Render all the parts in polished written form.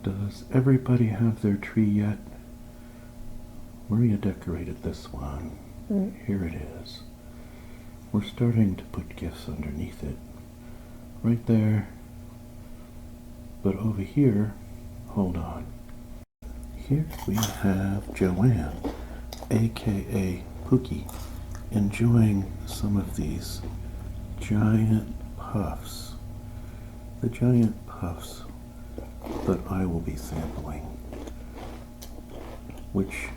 Does everybody have their tree yet? Maria decorated this one. Here it is. We're starting to put gifts underneath it. Right there. But over here, hold on. Here we have Joanne, aka Pookie, enjoying some of these giant puffs. The giant puffs that I will be sampling, which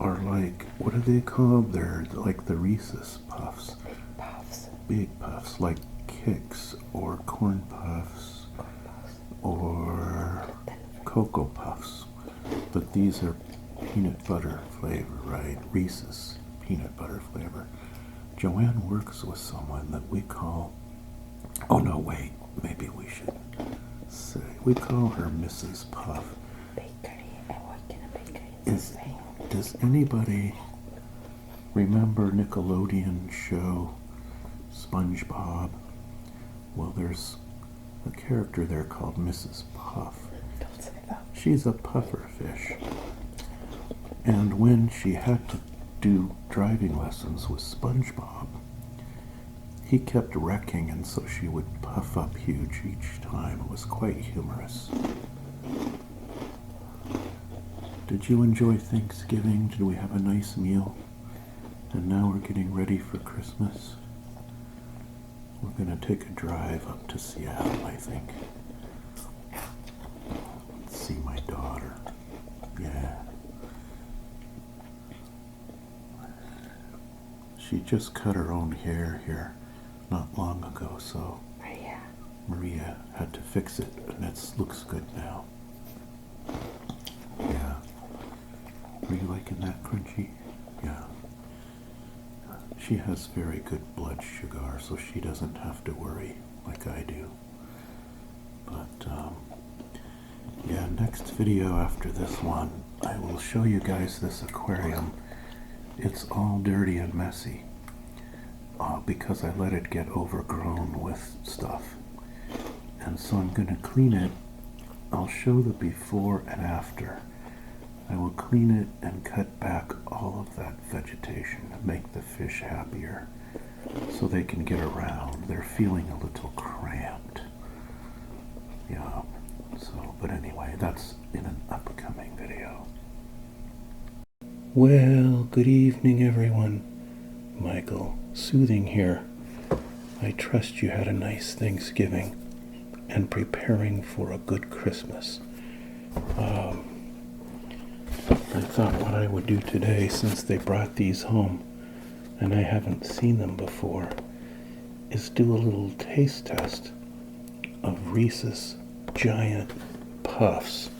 are like, what are they called? They're like the Reese's Puffs. Puffs. Big puffs, like Kix or Corn Puffs or Cocoa Puffs. But these are peanut butter flavor, right? Reese's peanut butter flavor. Joanne works with someone that we call, oh no, wait, maybe we should say, we call her Mrs. Puff. Bakery. I work in a bakery in Spain. Does anybody remember Nickelodeon show SpongeBob? Well, there's a character there called Mrs. Puff. Don't say that. She's a puffer fish. And when she had to do driving lessons with SpongeBob, he kept wrecking, and so she would puff up huge each time. It was quite humorous. Did you enjoy Thanksgiving? Did we have a nice meal? And now we're getting ready for Christmas. We're going to take a drive up to Seattle, I think. Let's see my daughter. Yeah. She just cut her own hair here not long ago, so Maria had to fix it, and it looks good now. Yeah. Are you liking that, Crunchy? Yeah. She has very good blood sugar, so she doesn't have to worry like I do. But, yeah, next video after this one, I will show you guys this aquarium. It's all dirty and messy because I let it get overgrown with stuff. And so I'm going to clean it. I'll show the before and after. I will clean it and cut back all of that vegetation to make the fish happier so they can get around. They're feeling a little cramped. Yeah, so, but anyway, that's in an upcoming video. Well, good evening, everyone. Michael, Soothing here. I trust you had a nice Thanksgiving and preparing for a good Christmas. I thought what I would do today, since they brought these home and I haven't seen them before, is do a little taste test of Reese's Giant Puffs.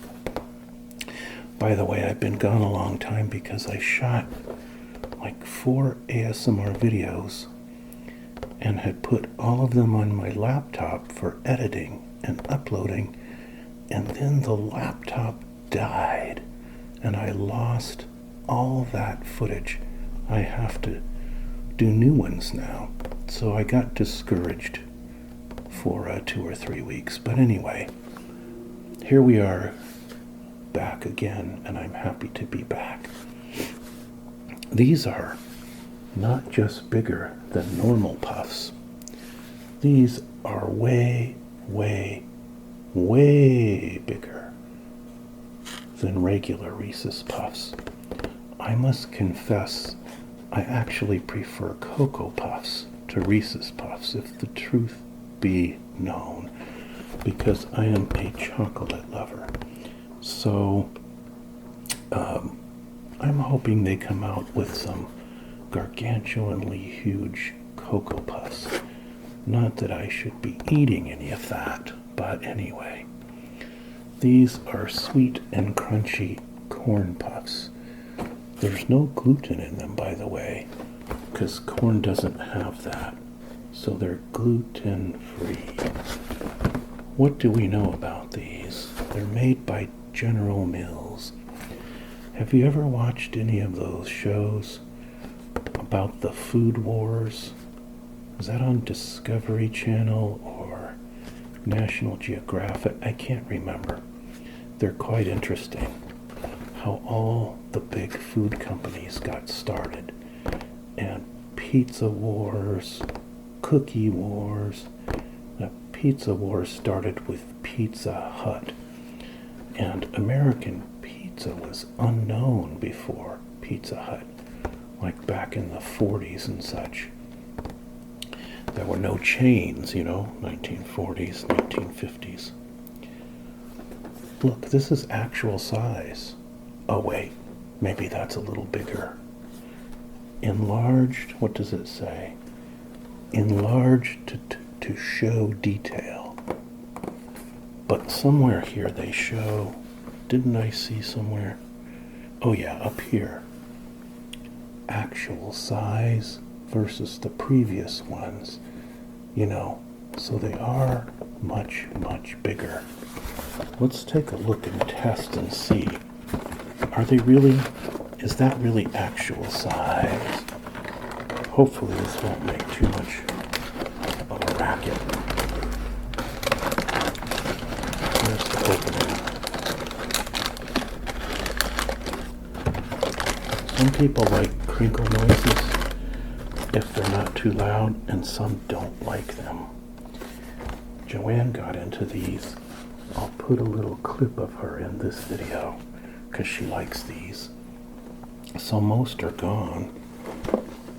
By the way, I've been gone a long time because I shot like 4 ASMR videos and had put all of them on my laptop for editing and uploading, and then the laptop died and I lost all that footage. I have to do new ones now, so I got discouraged for 2 or 3 weeks. But anyway, here we are back again, and I'm happy to be back. These are not just bigger than normal puffs. These are way, way, way bigger than regular Reese's Puffs. I must confess, I actually prefer Cocoa Puffs to Reese's Puffs, if the truth be known, because I am a chocolate lover. So, I'm hoping they come out with some gargantuanly huge Cocoa Puffs. Not that I should be eating any of that, but anyway. These are sweet and crunchy corn puffs. There's no gluten in them, by the way, because corn doesn't have that. So they're gluten-free. What do we know about these? They're made by General Mills. Have you ever watched any of those shows about the food wars? Is that on Discovery Channel or National Geographic? I can't remember. they're quite interesting. How all the big food companies got started. And pizza wars, cookie wars. The pizza wars started with Pizza Hut. And American pizza was unknown before Pizza Hut, like back in the 40s and such. There were no chains, 1940s, 1950s. Look, this is actual size. Oh wait, maybe that's a little bigger. Enlarged, what does it say? Enlarged to show detail. But somewhere here they show, didn't I see somewhere? Oh yeah, up here. Actual size versus the previous ones, so they are much, much bigger. Let's take a look and test and see. Is that really actual size? Hopefully this won't make too much of a racket. There's the opening. Some people like crinkle noises if they're not too loud, and some don't like them. Joanne got into these. I'll put a little clip of her in this video because she likes these. So most are gone,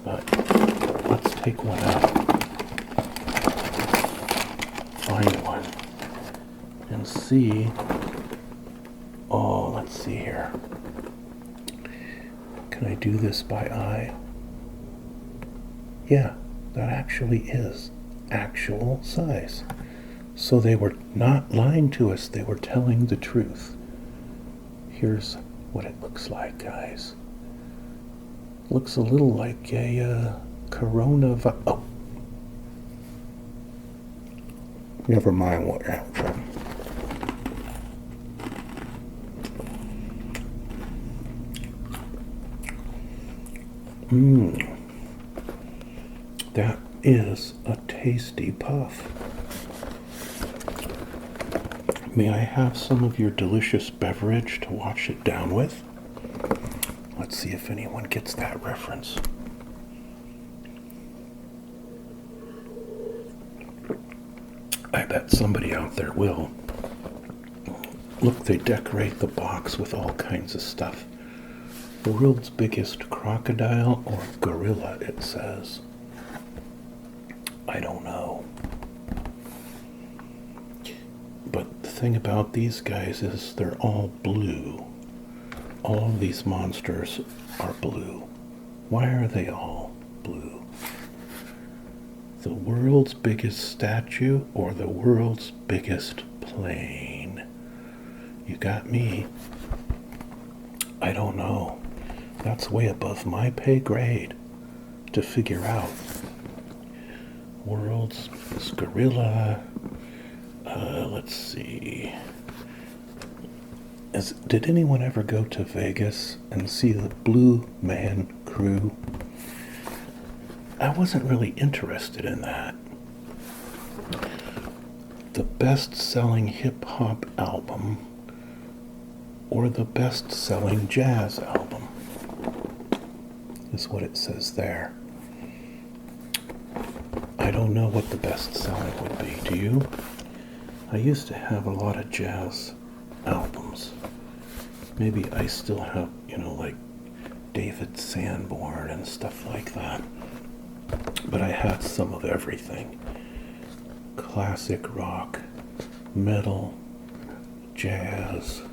but let's take one out, find one, and see. Oh, let's see here. Can I do this by eye? Yeah, that actually is actual size. So they were not lying to us, they were telling the truth. Here's what it looks like, guys. Looks a little like a coronavirus. Oh. Never mind what happened. That is a tasty puff. May I have some of your delicious beverage to wash it down with? Let's see if anyone gets that reference. I bet somebody out there will. Look, they decorate the box with all kinds of stuff. The world's biggest crocodile or gorilla, it says. I don't know. But the thing about these guys is they're all blue. All of these monsters are blue. Why are they all blue? The world's biggest statue or the world's biggest plane? You got me. I don't know. That's way above my pay grade to figure out. World's biggest gorilla. Let's see. Did anyone ever go to Vegas and see the Blue Man Crew? I wasn't really interested in that. The best-selling hip-hop album or the best-selling jazz album is what it says there. I don't know what the best-selling would be. Do you? I used to have a lot of jazz albums. Maybe I still have, like David Sanborn and stuff like that. But I had some of everything. Classic rock, metal, jazz,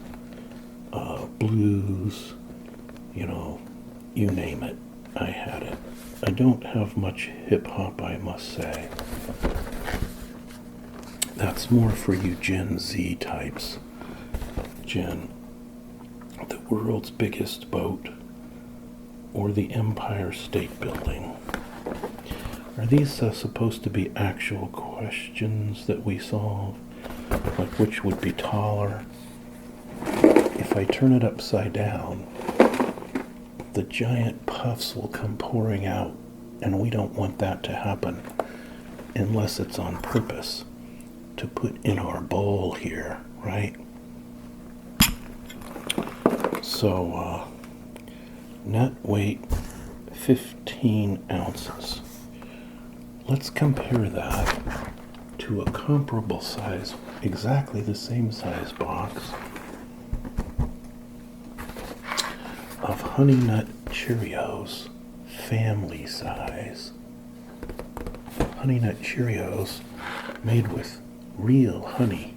blues, you name it, I had it. I don't have much hip-hop, I must say. That's more for you Gen Z types. The world's biggest boat or the Empire State Building. Are these supposed to be actual questions that we solve? Like which would be taller? If I turn it upside down, the giant puffs will come pouring out, and we don't want that to happen unless it's on purpose to put in our bowl here, right? So, net weight 15 ounces. Let's compare that to a comparable size, exactly the same size box of Honey Nut Cheerios, family size. Honey Nut Cheerios made with real honey.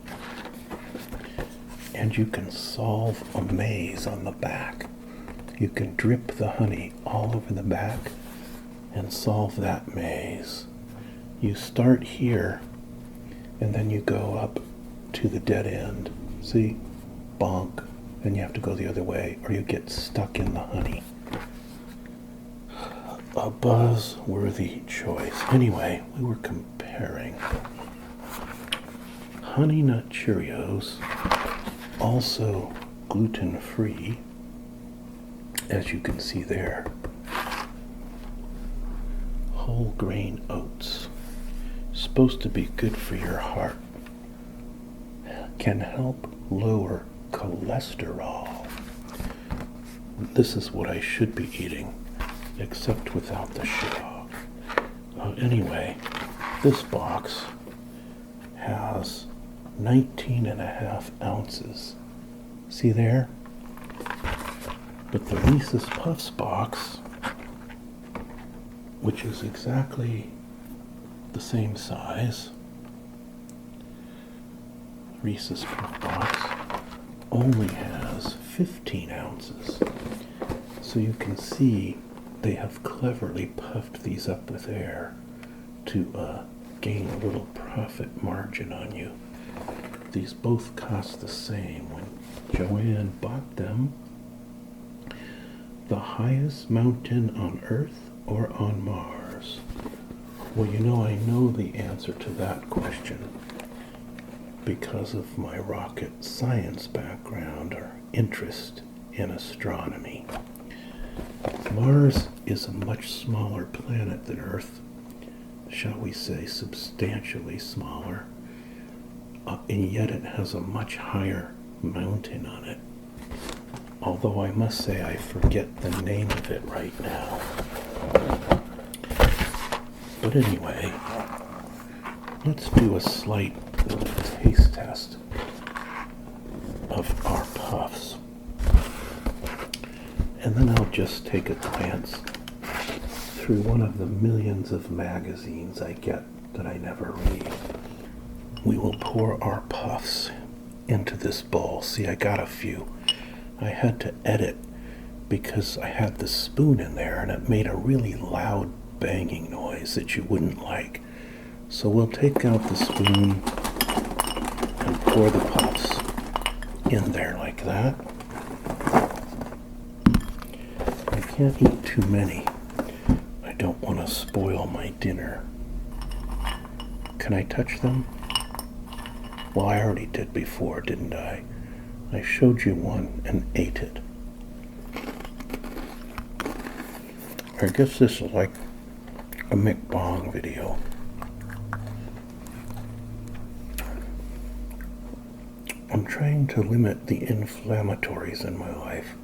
And you can solve a maze on the back. You can drip the honey all over the back and solve that maze. You start here and then you go up to the dead end. See? Bonk. Then you have to go the other way or you get stuck in the honey. A buzz-worthy choice. Anyway, we were comparing Honey Nut Cheerios, also gluten-free, as you can see there. Whole grain oats, supposed to be good for your heart, can help lower cholesterol. This is what I should be eating, except without the sugar. Anyway, this box has 19.5 ounces. See there? But the Reese's Puffs box, which is exactly the same size, Reese's Puff box, only has 15 ounces. So you can see they have cleverly puffed these up with air to gain a little profit margin on you. These both cost the same. When Joanne bought them, the highest mountain on Earth or on Mars? Well, you know, I know the answer to that question because of my rocket science background or interest in astronomy. Mars is a much smaller planet than Earth, shall we say substantially smaller, and yet it has a much higher mountain on it. Although I must say I forget the name of it right now. But anyway, let's do a slight little taste test of our puffs. And then I'll just take a glance through one of the millions of magazines I get that I never read. We will pour our puffs into this bowl. See, I got a few. I had to edit because I had the spoon in there and it made a really loud banging noise that you wouldn't like. So we'll take out the spoon and pour the puffs in there like that. I can't eat too many. I don't want to spoil my dinner. Can I touch them? Well, I already did before, didn't I? I showed you one and ate it. I guess this is like a mukbang video. I'm trying to limit the inflammatories in my life,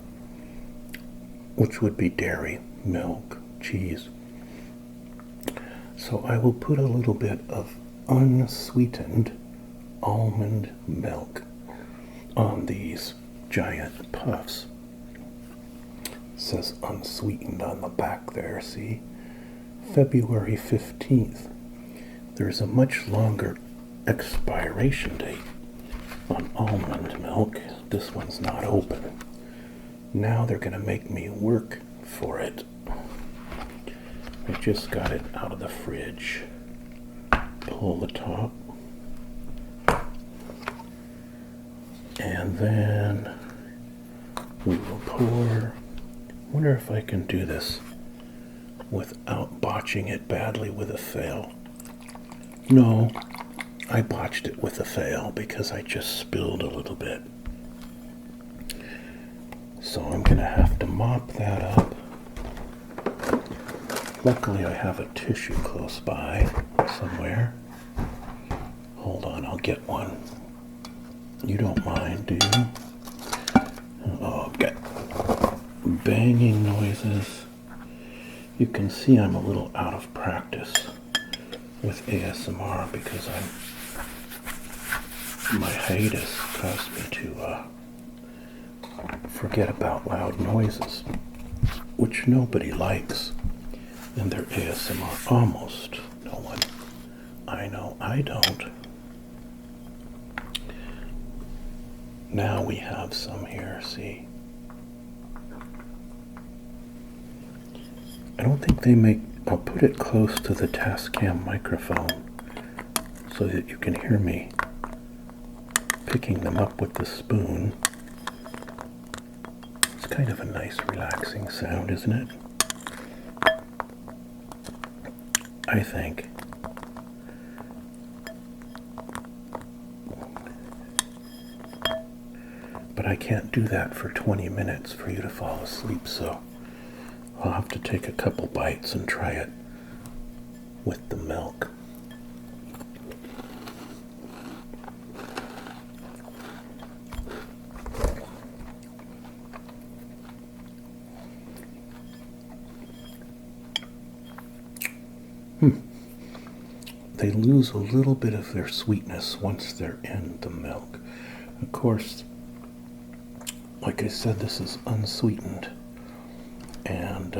which would be dairy, milk, cheese. So I will put a little bit of unsweetened almond milk on these giant puffs. It says unsweetened on the back there, see? February 15th. There's a much longer expiration date on almond milk. This one's not open. Now they're going to make me work for it. I just got it out of the fridge. Pull the top. And then we will pour. Wonder if I can do this without botching it badly with a fail. No, I botched it with a fail because I just spilled a little bit. So I'm going to have to mop that up. Luckily I have a tissue close by somewhere. Hold on, I'll get one. You don't mind, do you? Oh, okay. banging noises. You can see I'm a little out of practice with ASMR because my hiatus caused me to forget about loud noises, which nobody likes in their ASMR. Almost no one. I know I don't. Now we have some here, see? I don't think they make... I'll put it close to the Tascam microphone so that you can hear me picking them up with the spoon. It's kind of a nice relaxing sound, isn't it? I think. But I can't do that for 20 minutes for you to fall asleep, so I'll have to take a couple bites and try it with the milk. They lose a little bit of their sweetness once they're in the milk. Of course, like I said, this is unsweetened, and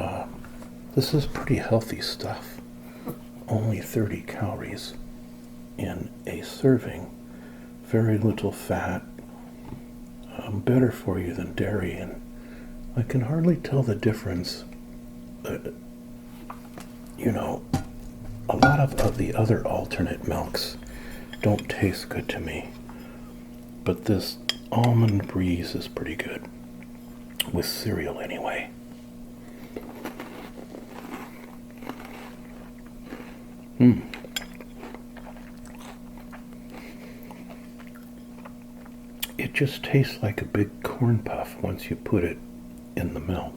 this is pretty healthy stuff. Only 30 calories in a serving. Very little fat. Better for you than dairy, and I can hardly tell the difference. You know, a lot of the other alternate milks don't taste good to me, but this Almond Breeze is pretty good, with cereal anyway. It just tastes like a big corn puff once you put it in the milk.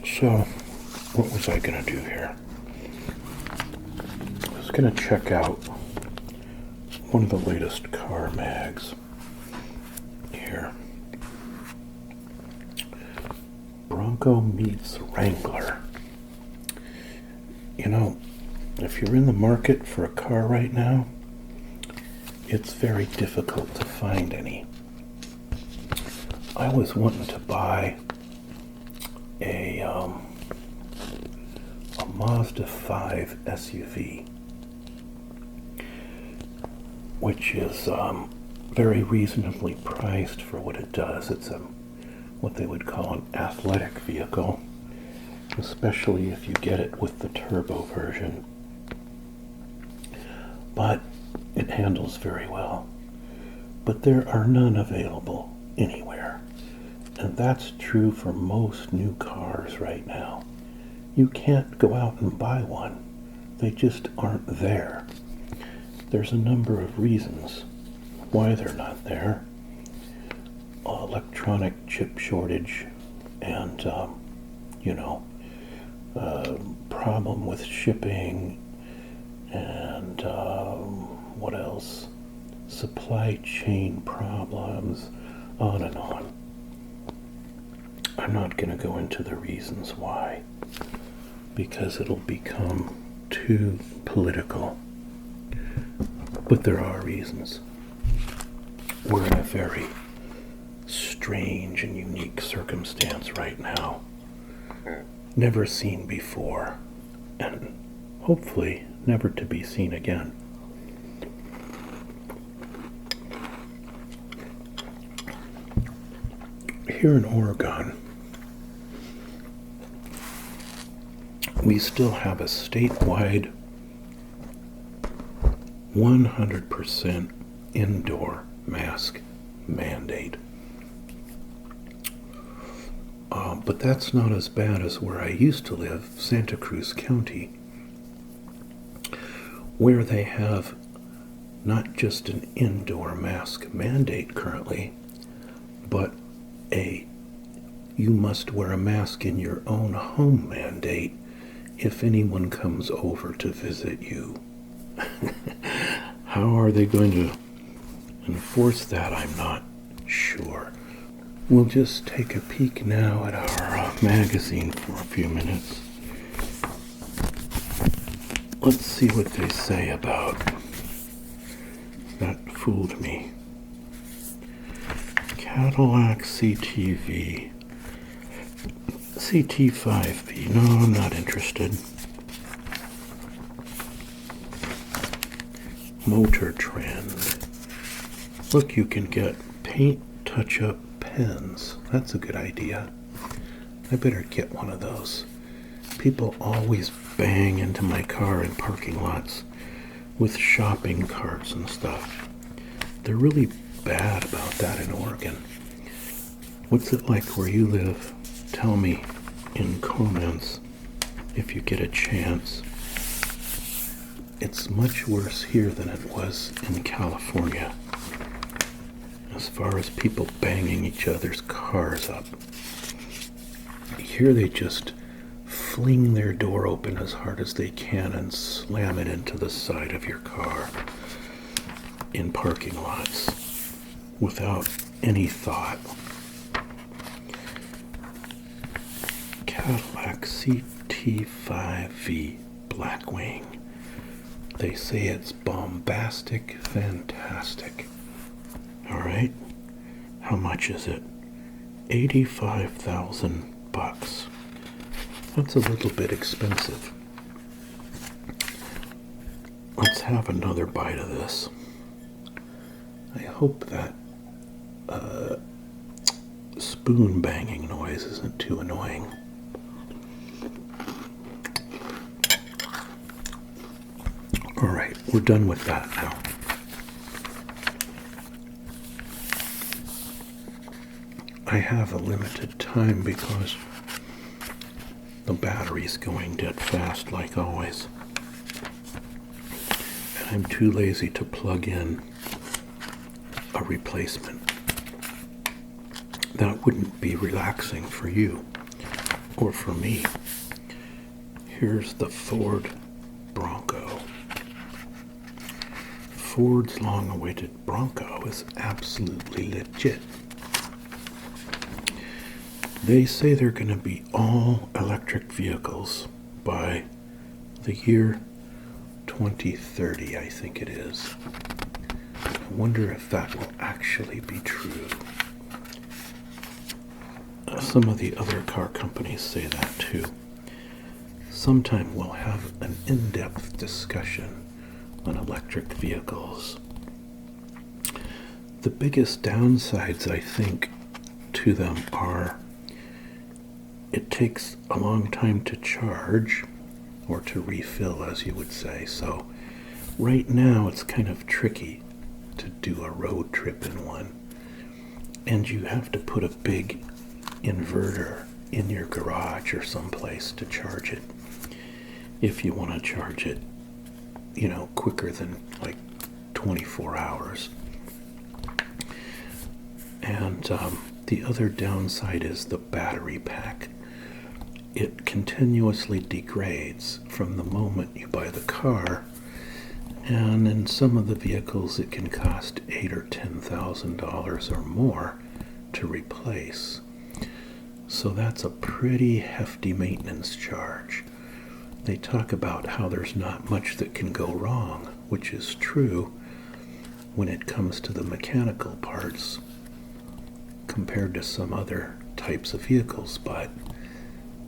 So, what was I going to do here? I was going to check out one of the latest car mags here. Bronco meets Wrangler. You know, if you're in the market for a car right now, it's very difficult to find any. I was wanting to buy a Mazda 5 SUV, which is very reasonably priced for what it does. It's what they would call an athletic vehicle, especially if you get it with the turbo version. But it handles very well. But there are none available anywhere. And that's true for most new cars right now. You can't go out and buy one. They just aren't there. There's a number of reasons why they're not there. Electronic chip shortage and, problem with shipping and what else? Supply chain problems, on and on. I'm not going to go into the reasons why, because it'll become too political. But there are reasons. We're in a very strange and unique circumstance right now, never seen before, and hopefully never to be seen again. Here in Oregon, we still have a statewide 100% indoor mask mandate. But that's not as bad as where I used to live, Santa Cruz County, where they have not just an indoor mask mandate currently, but you must wear a mask in your own home mandate if anyone comes over to visit you. How are they going to enforce that? I'm not sure. We'll just take a peek now at our magazine for a few minutes. Let's see what they say about that. Fooled me. Cadillac CTV. CT5V. No, I'm not interested. Motor Trend. Look, you can get paint touch-up pens. That's a good idea. I better get one of those. People always bang into my car in parking lots with shopping carts and stuff. They're really bad about that in Oregon. What's it like where you live? Tell me in comments if you get a chance. It's much worse here than it was in California, as far as people banging each other's cars up. Here they just fling their door open as hard as they can and slam it into the side of your car in parking lots without any thought. Cadillac CT5V Blackwing. They say it's bombastic, fantastic. Alright, how much is it? $85,000. That's a little bit expensive. Let's have another bite of this. I hope that spoon banging noise isn't too annoying. Alright, we're done with that now. I have a limited time because the battery's going dead fast like always. And I'm too lazy to plug in a replacement. That wouldn't be relaxing for you or for me. Here's the Ford Bronco. Ford's long-awaited Bronco is absolutely legit. They say they're going to be all electric vehicles by the year 2030, I think it is. I wonder if that will actually be true. Some of the other car companies say that too. Sometime we'll have an in-depth discussion on electric vehicles. The biggest downsides, I think, to them are it takes a long time to charge, or to refill, as you would say. So right now it's kind of tricky to do a road trip in one. And you have to put a big inverter in your garage or someplace to charge it if you want to charge it, quicker than like 24 hours. And the other downside is the battery pack. It continuously degrades from the moment you buy the car, and in some of the vehicles it can cost $8,000 or $10,000 or more to replace. So that's a pretty hefty maintenance charge. They talk about how there's not much that can go wrong, which is true when it comes to the mechanical parts compared to some other types of vehicles, but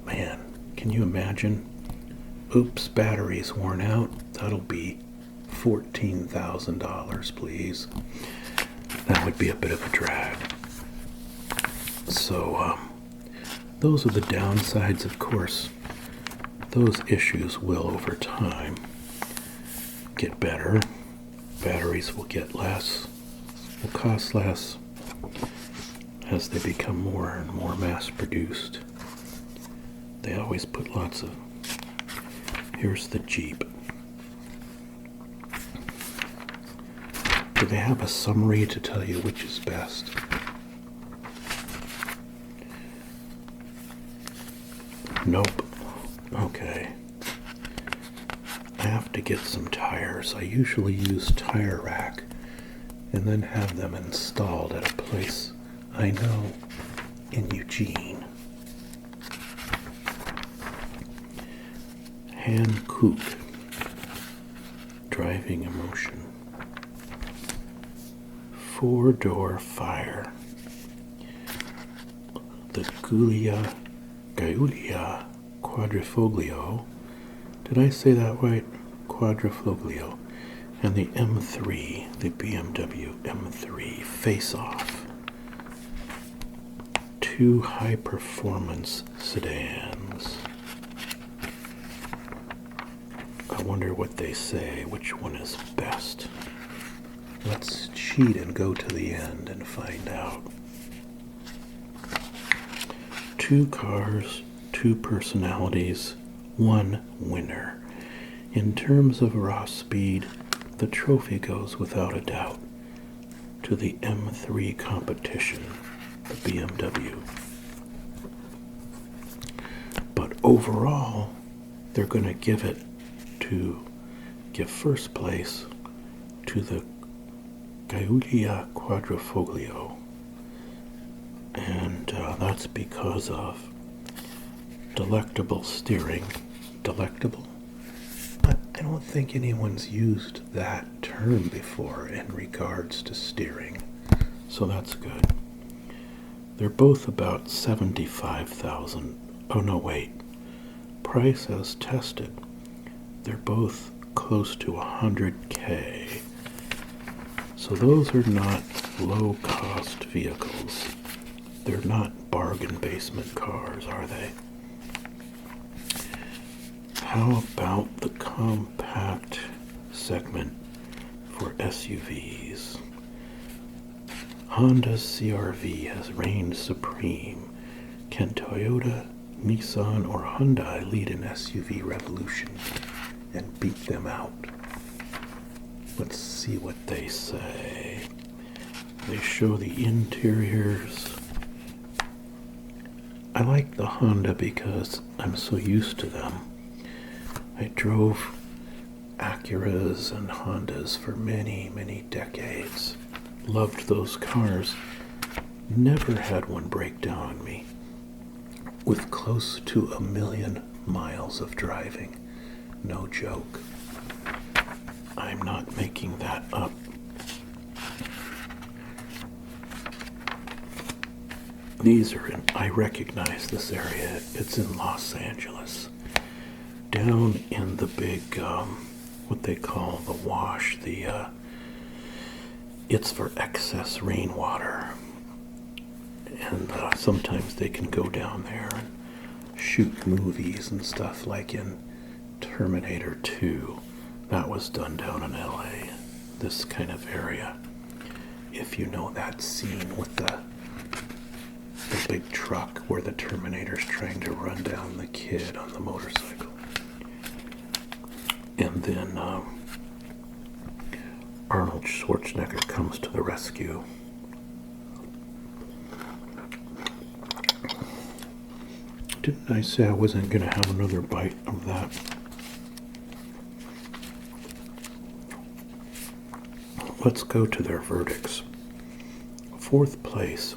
man, can you imagine? Oops, battery's worn out. That'll be $14,000, please. That would be a bit of a drag. So, those are the downsides, of course. Those issues will, over time, get better. Batteries will get less, will cost less as they become more and more mass-produced. They always put lots of... Here's the Jeep. Do they have a summary to tell you which is best? Nope. Okay. I have to get some tires. I usually use Tire Rack and then have them installed at a place I know in Eugene. Hankook, driving emotion. Four-door fire. The Giulia Quadrifoglio. Did I say that right? Quadrifoglio. And the M3, the BMW M3 face-off. Two high-performance sedans. I wonder what they say, which one is best. Let's cheat and go to the end and find out. Two cars, two personalities, one winner. In terms of raw speed, the trophy goes without a doubt to the M3 competition, the BMW. But overall, they're going to give first place to the Giulia Quadrifoglio. And that's because of delectable steering. Delectable? I don't think anyone's used that term before in regards to steering, so that's good. They're both about 75,000. Oh no, wait. Price as tested. They're both close to 100K. So those are not low-cost vehicles. They're not bargain basement cars, are they? How about the compact segment for SUVs? Honda's CR-V has reigned supreme. Can Toyota, Nissan, or Hyundai lead an SUV revolution and beat them out? Let's see what they say. They show the interiors. I like the Honda because I'm so used to them. I drove Acuras and Hondas for many, many decades. Loved those cars. Never had one break down on me. With close to 1 million miles of driving. No joke. I'm not making that up. I recognize this area. It's in Los Angeles. Down in the big, what they call the wash, it's for excess rainwater. And sometimes they can go down there and shoot movies and stuff like in Terminator 2. That was done down in LA, this kind of area. If you know that scene with the big truck where the Terminator's trying to run down the kid on the motorcycle. And then Arnold Schwarzenegger comes to the rescue. Didn't I say I wasn't going to have another bite of that? Let's go to their verdicts. Fourth place,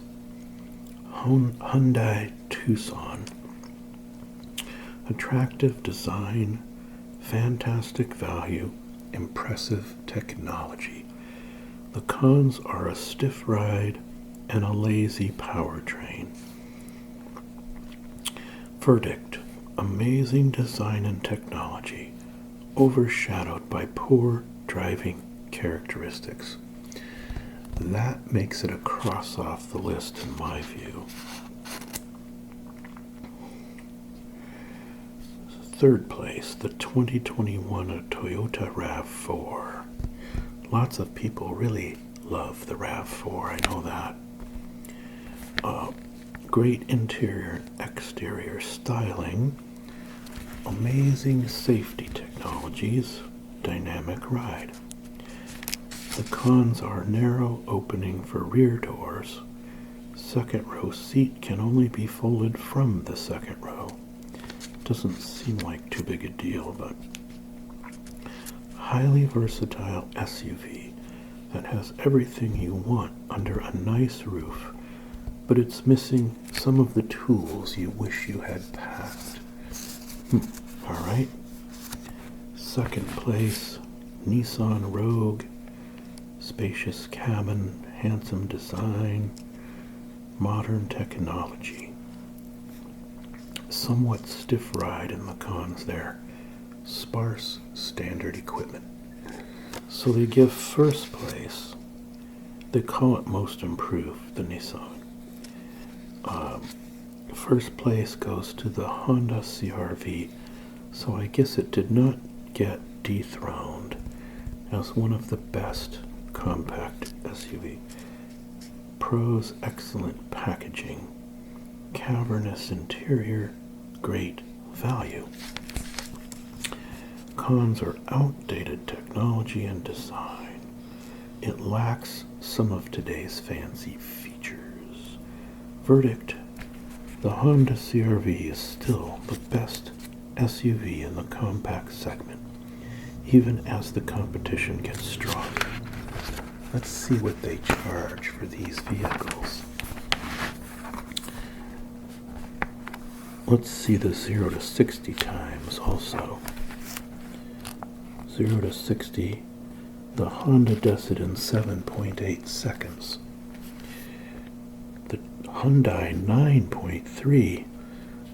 Hyundai Tucson. Attractive design, fantastic value, impressive technology. The cons are a stiff ride and a lazy powertrain. Verdict, amazing design and technology, overshadowed by poor driving characteristics. That makes it a cross off the list in my view. Third place, the 2021 Toyota RAV4. Lots of people really love the RAV4, I know that. Great interior and exterior styling, amazing safety technologies, dynamic ride. The cons are narrow opening for rear doors. Second row seat can only be folded from the second row. Doesn't seem like too big a deal, but highly versatile SUV that has everything you want under a nice roof, but it's missing some of the tools you wish you had packed. Alright. Second place, Nissan Rogue. Spacious cabin, handsome design, modern technology. Somewhat stiff ride in the cons there. Sparse standard equipment. So they give first place, they call it most improved, the Nissan. First place goes to the Honda CR-V, so I guess it did not get dethroned as one of the best compact SUV. Pros: excellent packaging, cavernous interior, great value. Cons are outdated technology and design. It lacks some of today's fancy features. Verdict: the Honda CR-V is still the best SUV in the compact segment, even as the competition gets stronger. Let's see what they charge for these vehicles. Let's see the 0 to 60 times also. 0 to 60, the Honda does it in 7.8 seconds. The Hyundai 9.3,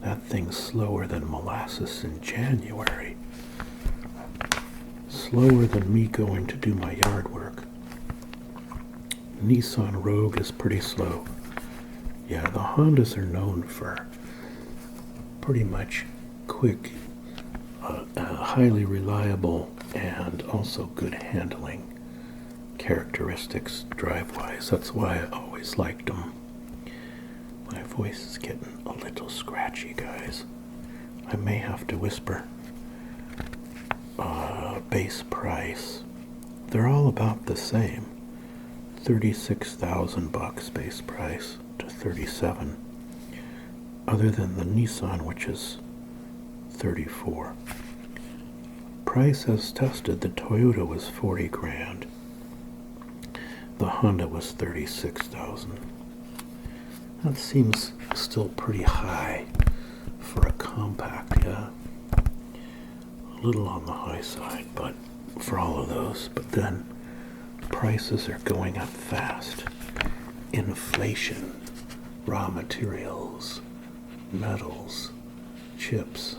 that thing's slower than molasses in January. Slower than me going to do my yard work. Nissan Rogue is pretty slow. Yeah, the Hondas are known for pretty much quick, highly reliable, and also good handling characteristics drive-wise. That's why I always liked them. My voice is getting a little scratchy, guys. I may have to whisper. Base price. They're all about the same. $36,000 base price to 37, other than the Nissan, which is 34. Price as tested, the Toyota was 40 grand. The Honda was 36,000. That seems still pretty high for a compact, yeah. A little on the high side, but for all of those. But then prices are going up fast. Inflation, raw materials, metals, chips,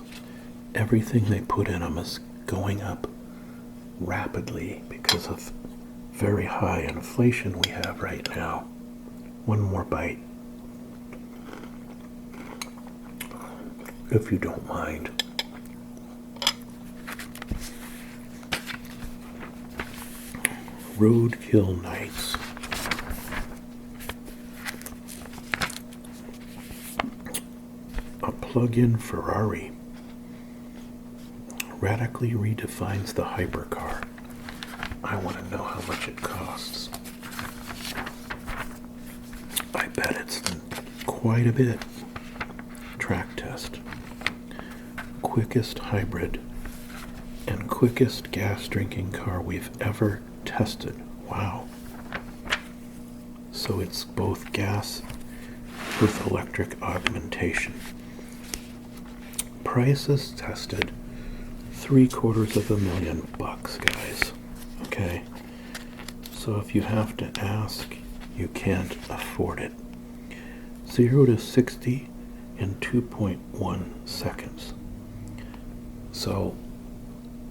everything they put in them is going up rapidly because of very high inflation we have right now. One more bite, if you don't mind. Roadkill Nights. A plug-in Ferrari radically redefines the hypercar. I want to know how much it costs. I bet it's quite a bit. Track test. Quickest hybrid and quickest gas drinking car we've ever tested. Wow. So it's both gas with electric augmentation. Prices tested, $750,000, guys. Okay. So if you have to ask, you can't afford it. 0 to 60 in 2.1 seconds. So,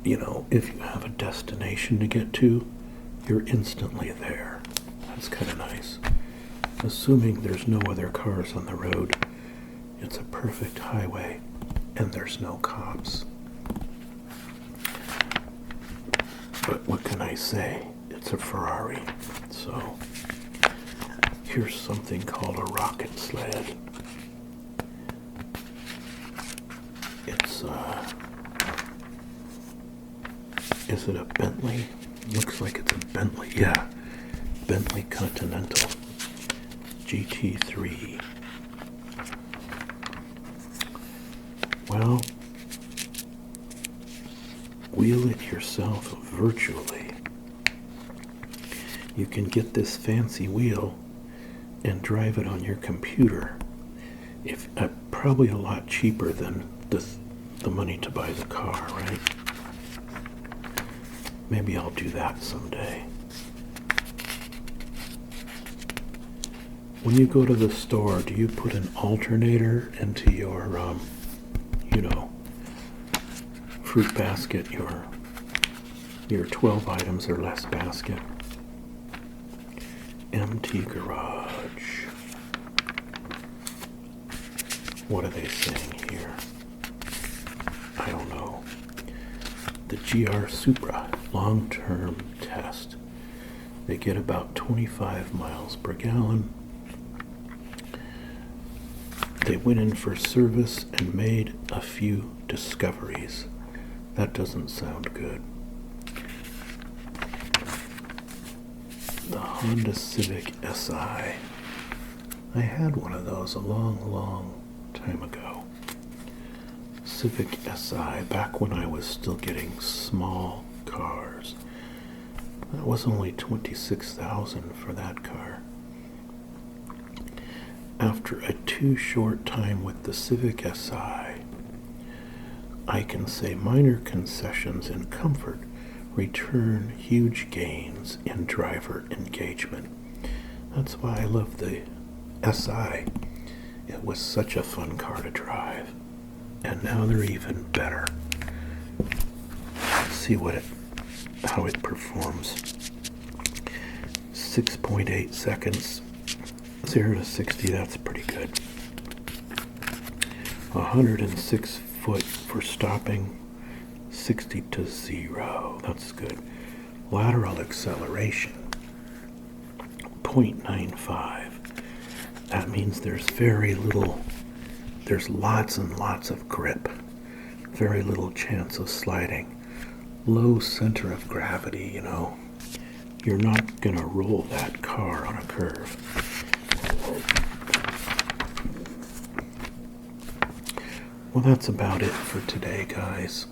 you know, if you have a destination to get to, you're instantly there. That's kind of nice. Assuming there's no other cars on the road, it's a perfect highway, and there's no cops. But what can I say? It's a Ferrari. So, here's something called a rocket sled. It's, is it a Bentley? Looks like it's a Bentley. Yeah, Bentley Continental GT3. Well, wheel it yourself virtually. You can get this fancy wheel and drive it on your computer. Probably a lot cheaper than the money to buy the car, right? Maybe I'll do that someday. When you go to the store, do you put an alternator into your, fruit basket, your 12 items or less basket? Empty garage. What are they saying here? I don't know. The GR Supra long-term test. They get about 25 miles per gallon. They went in for service and made a few discoveries. That doesn't sound good. The Honda Civic Si. I had one of those a long, long time ago. Civic Si, back when I was still getting small cars. That was only $26,000 for that car. After a too short time with the Civic Si, I can say minor concessions in comfort return huge gains in driver engagement. That's why I love the Si. It was such a fun car to drive. And now they're even better. Let's see how it performs. 6.8 seconds. 0 to 60, that's pretty good. 106 foot for stopping. 60 to 0, that's good. Lateral acceleration, 0.95. That means there's lots and lots of grip. Very little chance of sliding. Low center of gravity, You're not gonna roll that car on a curve. Well, that's about it for today, guys.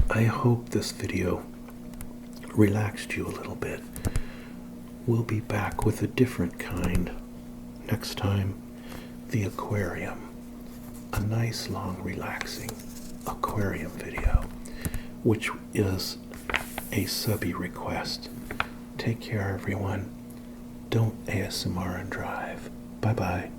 I hope this video relaxed you a little bit. We'll be back with a different kind next time. The aquarium. A nice, long, relaxing aquarium video, which is a subby request. Take care, everyone. Don't ASMR and drive. Bye-bye.